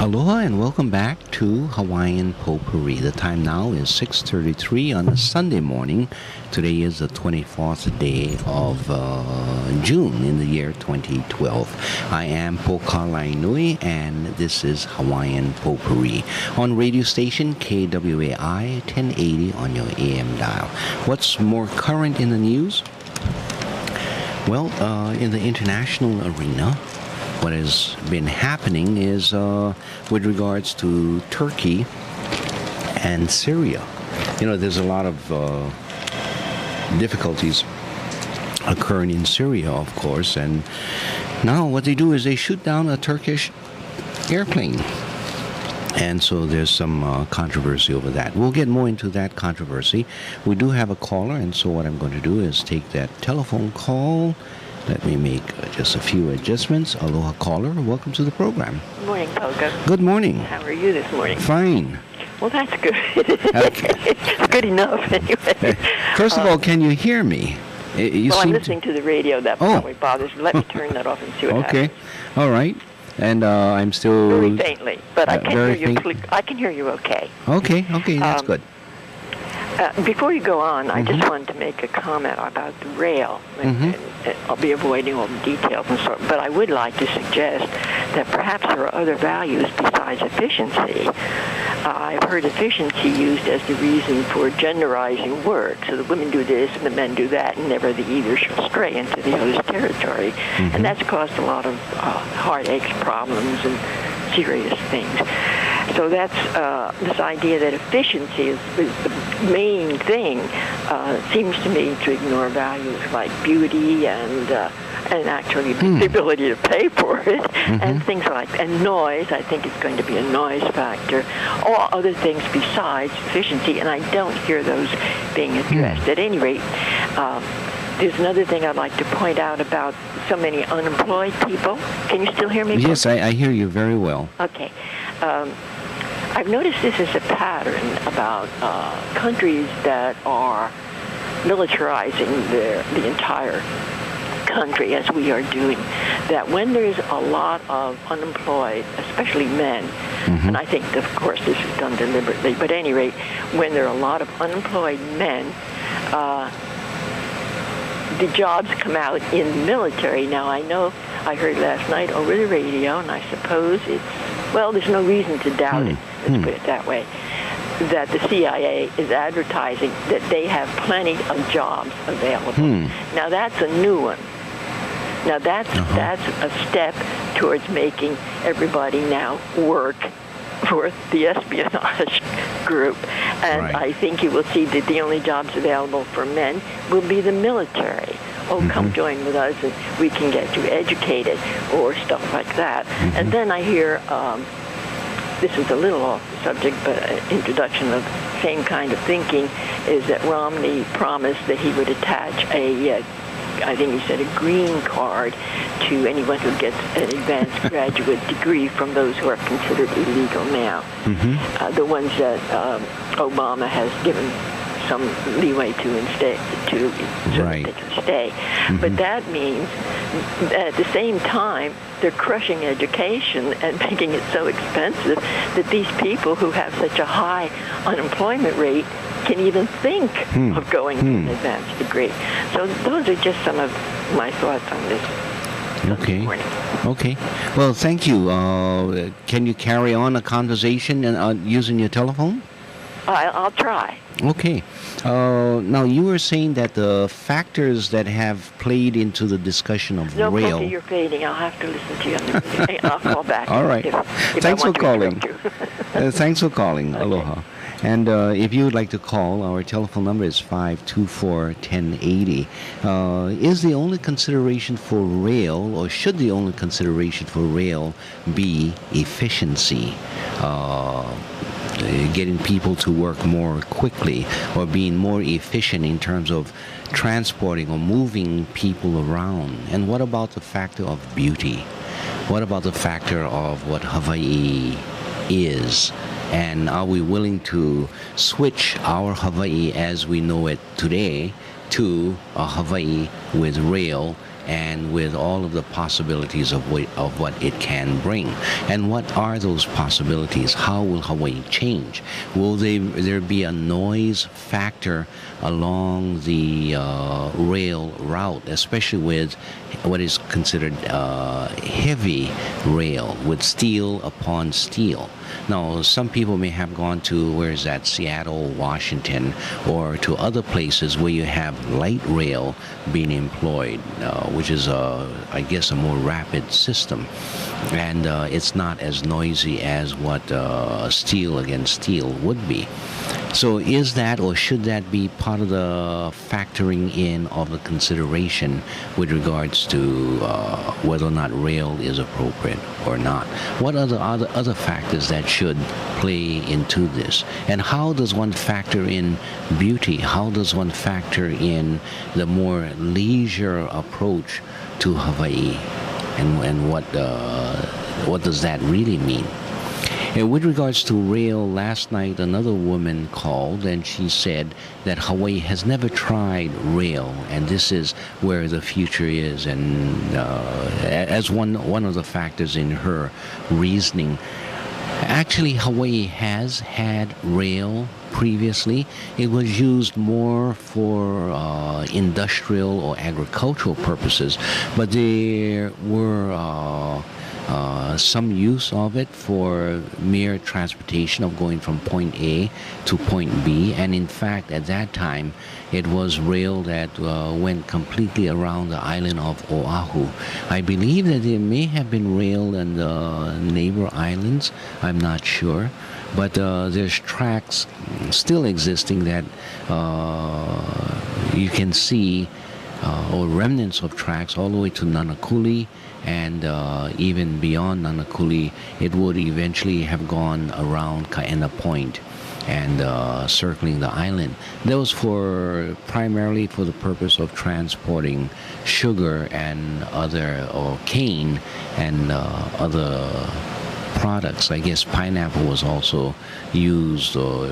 Aloha and welcome back to Hawaiian Potpourri. The time now is 6:33 on a Sunday morning. Today is the 24th day of June in the year 2012. I am Pokalainui and this is Hawaiian Potpourri on radio station KWAI 1080 on your AM dial. What's more current in the news? Well, in the international arena, what has been happening is with regards to Turkey and Syria. You know, there's a lot of difficulties occurring in Syria, of course, and now what they do is they shoot down a Turkish airplane. And so there's some controversy over that. We'll get more into that controversy. We do have a caller, and so what I'm going to do is take that telephone call. Let me make just a few adjustments. Aloha caller, welcome to the program. Good morning, Pogo. Good morning. How are you this morning? Fine. Well, that's good. It's good enough anyway. First of all, can you hear me? I'm listening to the radio. That probably bothers me. Let me turn that off and see what happens. Okay. All right. And I'm still... Very faintly, but I can hear you. I can hear you okay. Okay, that's good. Before you go on, I just wanted to make a comment about the rail. And I'll be avoiding all the details and so on, but I would like to suggest that perhaps there are other values besides efficiency. I've heard efficiency used as the reason for genderizing work. So the women do this and the men do that, and never the either shall stray into the other's territory. And that's caused a lot of heartaches, problems, and serious things. So that's this idea that efficiency is the main thing seems to me to ignore values like beauty and actually the ability to pay for it and things like that. And noise, I think it's going to be a noise factor. All other things besides efficiency, and I don't hear those being addressed. At any rate, there's another thing I'd like to point out about so many unemployed people. Can you still hear me? Yes, I hear you very well. Okay. I've noticed this as a pattern about countries that are militarizing the entire country, as we are doing, that when there's a lot of unemployed, especially men, and I think, of course, this is done deliberately, but at any rate, when there are a lot of unemployed men, the jobs come out in the military. Now, I know I heard last night over the radio, and I suppose there's no reason to doubt it, let's put it that way, that the CIA is advertising that they have plenty of jobs available. Now, that's a new one. Now, that's a step towards making everybody now work for the espionage group. And I think you will see that the only jobs available for men will be the military. Come join with us and we can get you educated or stuff like that. And then I hear, this is a little off the subject, but introduction of same kind of thinking is that Romney promised that he would attach I think he said a green card to anyone who gets an advanced graduate degree from those who are considered illegal now. The ones that Obama has given some leeway to instead so that they can stay. But that means that at the same time they're crushing education and making it so expensive that these people who have such a high unemployment rate can even think of going to an advanced degree. So those are just some of my thoughts on this. Okay. Well, thank you. Can you carry on a conversation using your telephone? I'll try. Okay. Now, you were saying that the factors that have played into the discussion of rail... No, you're fading. I'll have to listen to you on the radio. I'll call back. All right. If Thanks for calling. Thanks for calling. Okay. Aloha. And if you would like to call, our telephone number is 524-1080. Is the only consideration for rail, or should the only consideration for rail be efficiency? Getting people to work more quickly or being more efficient in terms of transporting or moving people around? And what about the factor of beauty? What about the factor of what Hawaii is? And are we willing to switch our Hawaii as we know it today to a Hawaii with rail and with all of the possibilities of what it can bring. And what are those possibilities? How will Hawaii change? Will there be a noise factor along the rail route, especially with what is considered heavy rail, with steel upon steel? Now, some people may have gone to, where is that, Seattle, Washington, or to other places where you have light rail being employed, which is, I guess, a more rapid system. And it's not as noisy as what steel against steel would be. So is that, or should that be part of the factoring in of the consideration with regards to whether or not rail is appropriate or not? What are the other factors that should play into this? And how does one factor in beauty? How does one factor in the more leisure approach to Hawaii? And what does that really mean? And with regards to rail, last night another woman called and she said that Hawaii has never tried rail, and this is where the future is, and as one of the factors in her reasoning. Actually, Hawaii has had rail previously. It was used more for industrial or agricultural purposes, but there were some use of it for mere transportation of going from point A to point B. And in fact, at that time, it was rail that went completely around the island of Oahu. I believe that there may have been rail in the neighbor islands. I'm not sure. But there's tracks still existing that you can see, or remnants of tracks all the way to Nanakuli, and even beyond Nanakuli. It would eventually have gone around Kaena Point and circling the island. That was primarily for the purpose of transporting sugar and or cane and other products. I guess pineapple was also used, or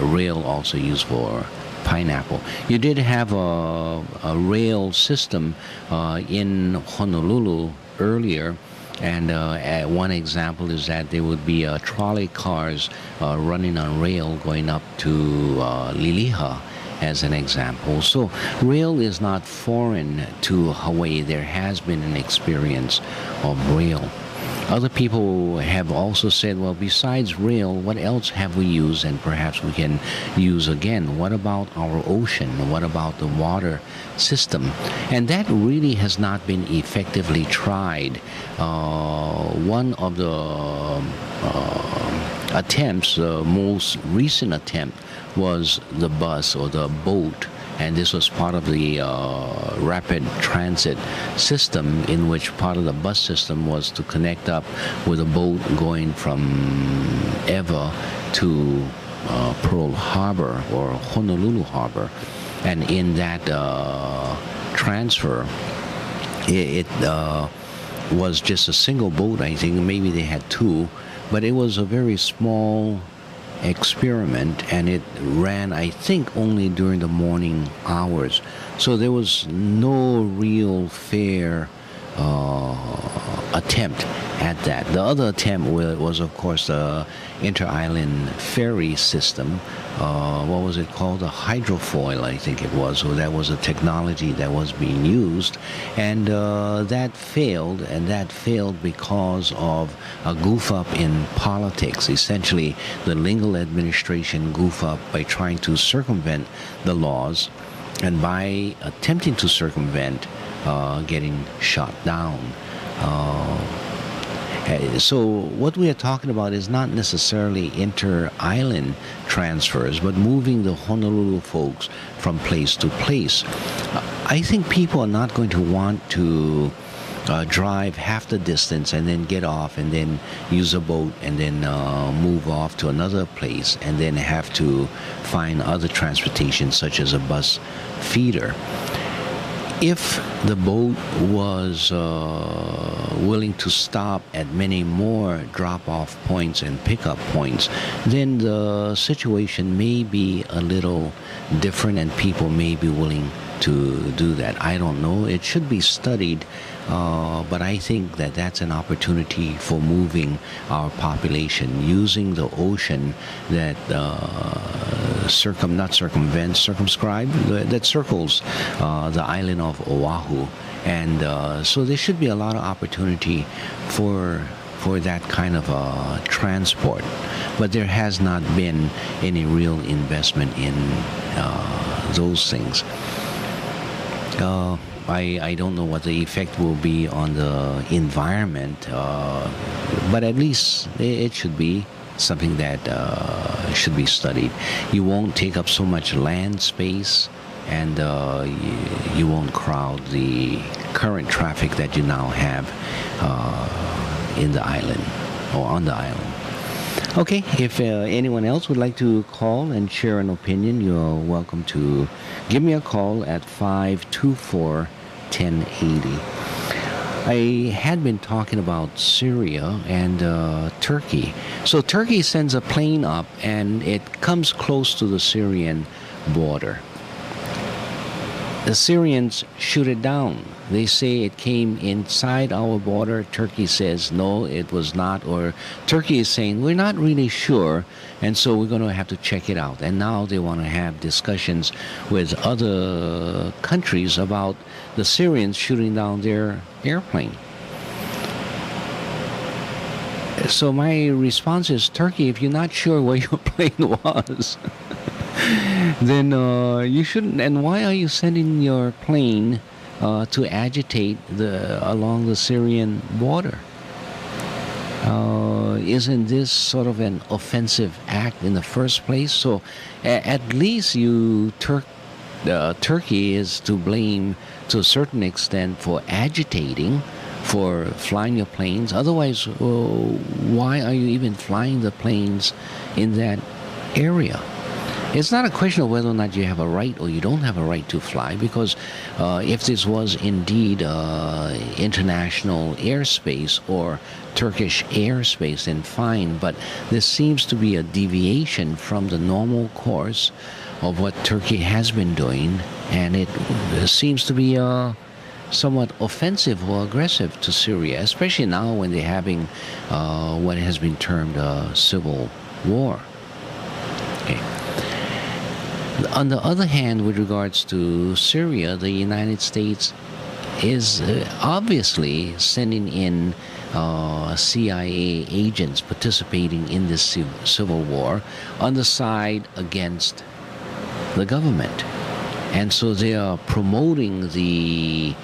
rail also used for pineapple. You did have a rail system in Honolulu earlier, and one example is that there would be trolley cars running on rail going up to Liliha, as an example. So rail is not foreign to Hawaii. There has been an experience of rail. Other people have also said, well, besides rail, what else have we used and perhaps we can use again? What about our ocean? What about the water system? And that really has not been effectively tried. One of the attempts, the most recent attempt, was the bus or the boat. And this was part of the rapid transit system, in which part of the bus system was to connect up with a boat going from Ewa to Pearl Harbor or Honolulu Harbor. And in that transfer, it was just a single boat, I think. Maybe they had two, but it was a very small experiment, and it ran, I think, only during the morning hours. So there was no real fair attempt at that. The other attempt was, of course, the inter-island ferry system. What was it called? A hydrofoil, I think it was. So that was a technology that was being used, and that failed. And that failed because of a goof up in politics. Essentially, the Lingle administration goof up by trying to circumvent the laws, and by attempting to circumvent, getting shot down. So what we are talking about is not necessarily inter-island transfers, but moving the Honolulu folks from place to place. I think people are not going to want to drive half the distance and then get off and then use a boat and then move off to another place and then have to find other transportation such as a bus feeder. If the boat was willing to stop at many more drop-off points and pickup points, then the situation may be a little different and people may be willing to do that. I don't know. It should be studied, but I think that that's an opportunity for moving our population using the ocean that circumscribe, that circles the island of Oahu. And so there should be a lot of opportunity for that kind of transport. But there has not been any real investment in those things. I don't know what the effect will be on the environment, but at least it should be something that should be studied. You won't take up so much land space, and you won't crowd the current traffic that you now have in the island or on the island. Okay, if anyone else would like to call and share an opinion, you're welcome to give me a call at 524-1080. I had been talking about Syria and Turkey. So Turkey sends a plane up and it comes close to the Syrian border. The Syrians shoot it down. They say it came inside our border. Turkey says, no, it was not. Or Turkey is saying, we're not really sure, and so we're going to have to check it out. And now they want to have discussions with other countries about the Syrians shooting down their airplane. So my response is, Turkey, if you're not sure where your plane was, then you shouldn't. And why are you sending your plane to agitate along the Syrian border? Isn't this sort of an offensive act in the first place? So at least Turkey is to blame to a certain extent for agitating, for flying your planes. Otherwise, why are you even flying the planes in that area? It's not a question of whether or not you have a right or you don't have a right to fly, because if this was indeed international airspace or Turkish airspace, then fine. But this seems to be a deviation from the normal course of what Turkey has been doing, and it seems to be somewhat offensive or aggressive to Syria, especially now when they're having what has been termed a civil war. Okay. On the other hand, with regards to Syria, the United States is obviously sending in CIA agents participating in this civil war on the side against the government. And so they are promoting the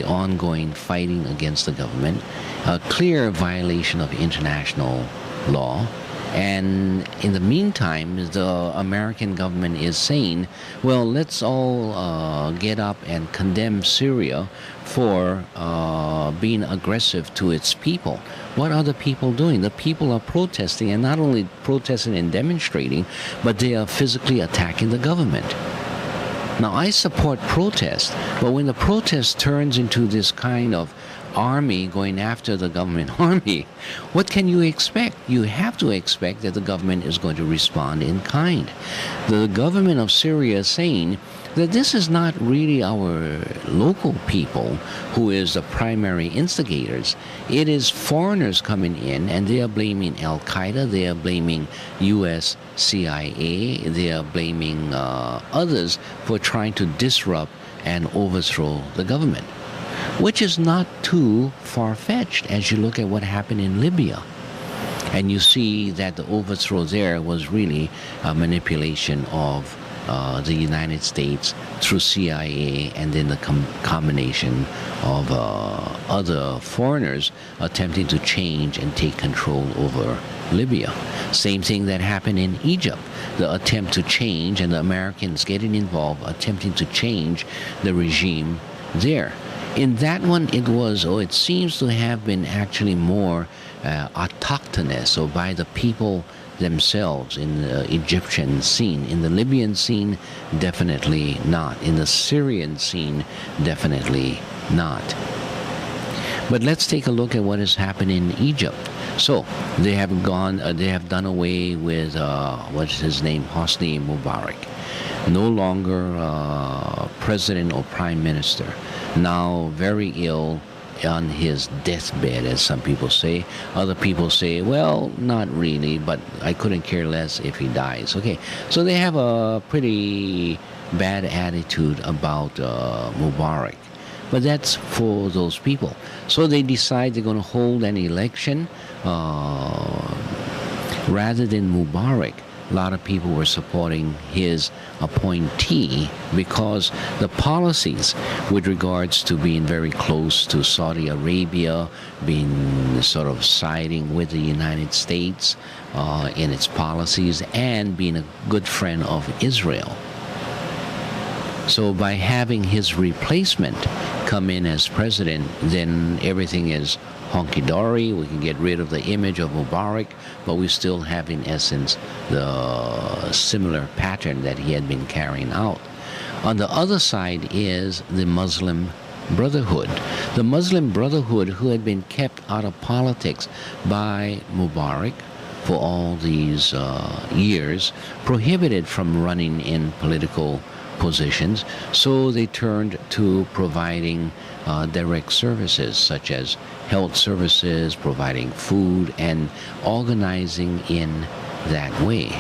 ongoing fighting against the government, a clear violation of international law. And in the meantime, the American government is saying, well, let's all get up and condemn Syria for being aggressive to its people. What are the people doing? The people are protesting, and not only protesting and demonstrating, but they are physically attacking the government. Now, I support protest, but when the protest turns into this kind of army going after the government army, what can you expect? You have to expect that the government is going to respond in kind. The government of Syria is saying that this is not really our local people who is the primary instigators. It is foreigners coming in, and they are blaming Al-Qaeda, they are blaming U.S. CIA, they are blaming others for trying to disrupt and overthrow the government, which is not too far-fetched as you look at what happened in Libya. And you see that the overthrow there was really a manipulation of the United States through CIA, and then the combination of other foreigners attempting to change and take control over Libya. Same thing that happened in Egypt, the attempt to change, and the Americans getting involved, attempting to change the regime there. In that one, it seems to have been actually more autochthonous, or by the people themselves in the Egyptian scene. In the Libyan scene, definitely not. In the Syrian scene, definitely not. But let's take a look at what has happened in Egypt. So they have done away with what's his name, Hosni Mubarak, no longer president or prime minister. Now very ill, on his deathbed, as some people say. Other people say, well, not really, but I couldn't care less if he dies. Okay, so they have a pretty bad attitude about Mubarak. But that's for those people. So they decide they're going to hold an election rather than Mubarak. A lot of people were supporting his appointee because the policies with regards to being very close to Saudi Arabia, being sort of siding with the United States in its policies, and being a good friend of Israel. So by having his replacement come in as president, then everything is honky-dory. We can get rid of the image of Mubarak, but we still have in essence the similar pattern that he had been carrying out. On the other side is the Muslim Brotherhood. The Muslim Brotherhood, who had been kept out of politics by Mubarak for all these years, prohibited from running in political positions, so they turned to providing direct services such as health services, providing food, and organizing in that way.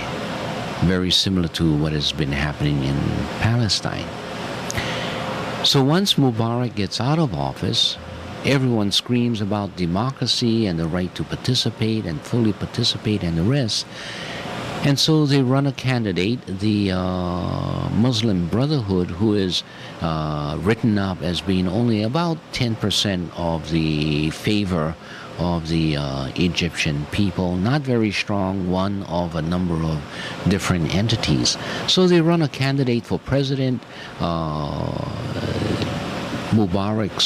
Very similar to what has been happening in Palestine. So once Mubarak gets out of office, everyone screams about democracy and the right to participate and fully participate and the rest. And so they run a candidate, the Muslim Brotherhood, who is written up as being only about 10% of the favor of the Egyptian people, not very strong, one of a number of different entities. So they run a candidate for president. Mubarak's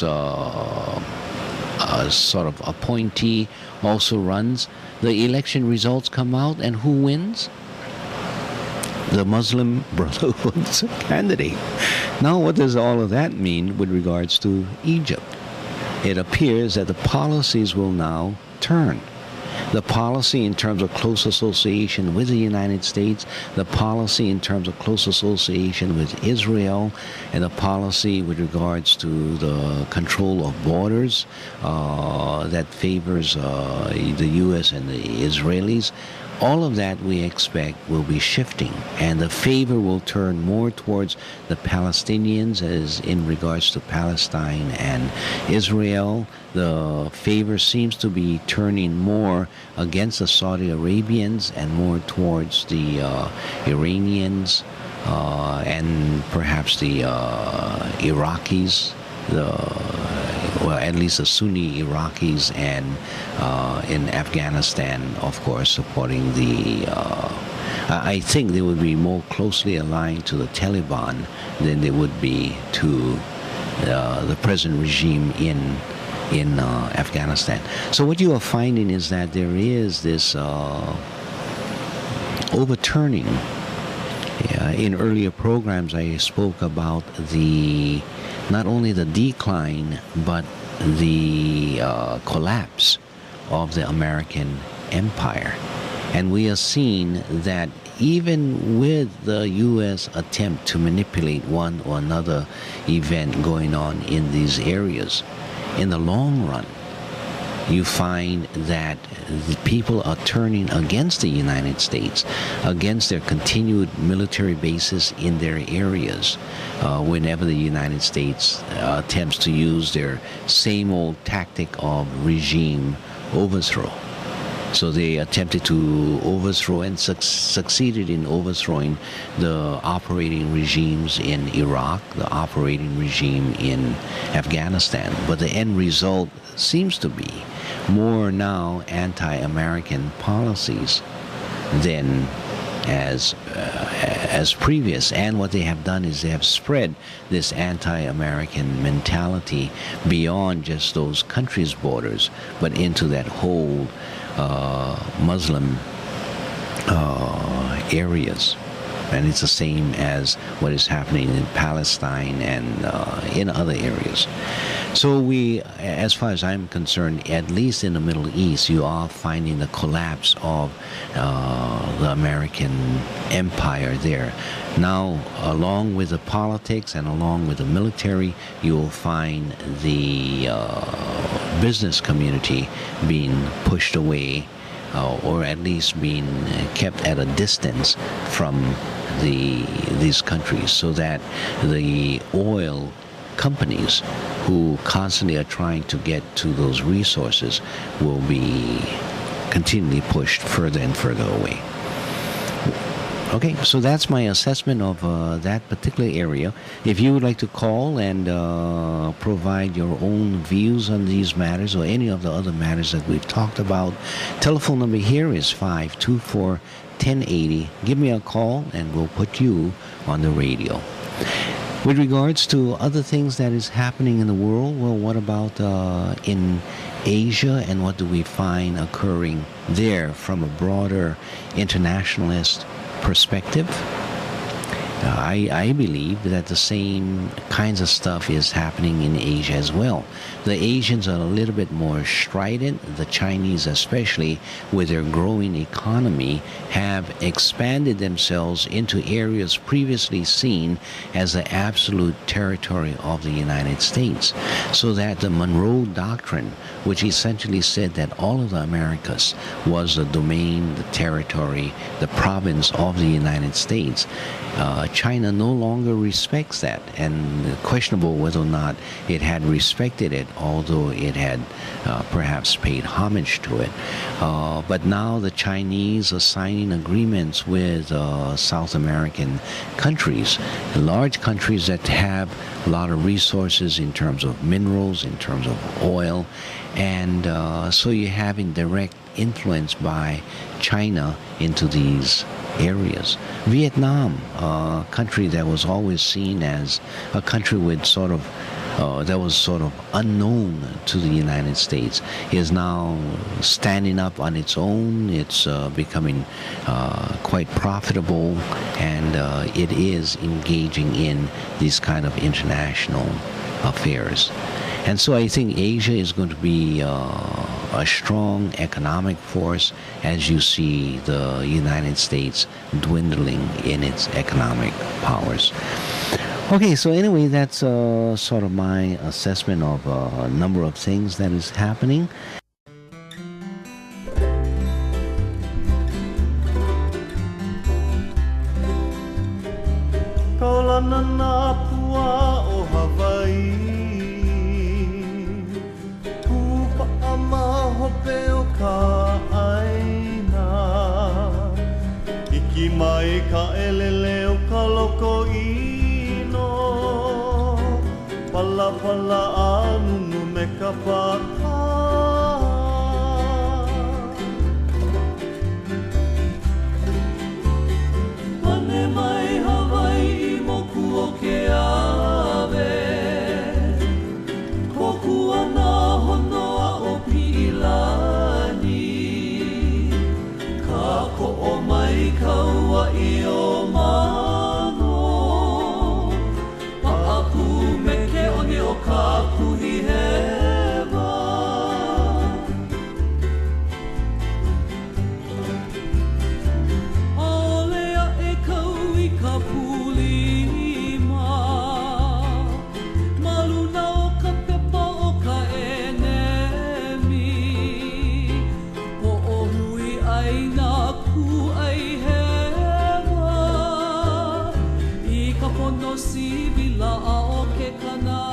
sort of appointee also runs. The election results come out, and who wins? The Muslim Brotherhood's candidate. Now, what does all of that mean with regards to Egypt? It appears that the policies will now turn. The policy in terms of close association with the United States, the policy in terms of close association with Israel, and the policy with regards to the control of borders that favors the U.S. and the Israelis. All of that we expect will be shifting, and the favor will turn more towards the Palestinians as in regards to Palestine and Israel. The favor seems to be turning more against the Saudi Arabians and more towards the Iranians and perhaps the Iraqis, well, at least the Sunni Iraqis, and in Afghanistan, of course, supporting the... I think they would be more closely aligned to the Taliban than they would be to the present regime in Afghanistan. So what you are finding is that there is this overturning. In earlier programs, I spoke about not only the decline, but the collapse of the American empire. And we are seeing that even with the U.S. attempt to manipulate one or another event going on in these areas, in the long run, you find that the people are turning against the United States, against their continued military bases in their areas, whenever the United States attempts to use their same old tactic of regime overthrow. So they attempted to overthrow and succeeded in overthrowing the operating regimes in Iraq, the operating regime in Afghanistan. But the end result seems to be more now anti-American policies than as previous. And what they have done is they have spread this anti-American mentality beyond just those countries' borders, but into that whole Muslim areas. And it's the same as what is happening in Palestine and in other areas. So we, as far as I'm concerned, at least in the Middle East, you are finding the collapse of the American empire there. Now, along with the politics and along with the military, you will find the business community being pushed away, or at least being kept at a distance from these countries, so that the oil companies who constantly are trying to get to those resources will be continually pushed further and further away. Okay, so that's my assessment of that particular area. If you would like to call and provide your own views on these matters or any of the other matters that we've talked about, telephone number here is 524-1080. Give me a call and we'll put you on the radio. With regards to other things that is happening in the world, well, what about in Asia, and what do we find occurring there from a broader internationalist perspective? I believe that the same kinds of stuff is happening in Asia as well. The Asians are a little bit more strident. The Chinese, especially with their growing economy, have expanded themselves into areas previously seen as the absolute territory of the United States. So that the Monroe Doctrine, which essentially said that all of the Americas was the domain, the territory, the province of the United States, China no longer respects that, and questionable whether or not it had respected it, although it had perhaps paid homage to it. But now the Chinese are signing agreements with South American countries, large countries that have a lot of resources in terms of minerals, in terms of oil, and so you're having direct influence by China into these areas. Vietnam, a country that was always seen as a country with that was sort of unknown to the United States, is now standing up on its own. It's becoming quite profitable, and it is engaging in these kind of international affairs. And so I think Asia is going to be a strong economic force as you see the United States dwindling in its economic powers. Okay, so anyway, that's sort of my assessment of a number of things that is happening. Mai ka eleleo ka loko ino Pala pala anunu me ka paka Pane mai Hawaii moku o ke ave Koku ana honoa o Pilani Ka ko o mai kaua I o mano Pa'aku me ke oni o ka kuhi hewa Aolea e kau I ka pulima Maluna o ka pepa o ka enemi Po o hui ai nā ku ai hewa I ka pono sibila a o ke kanā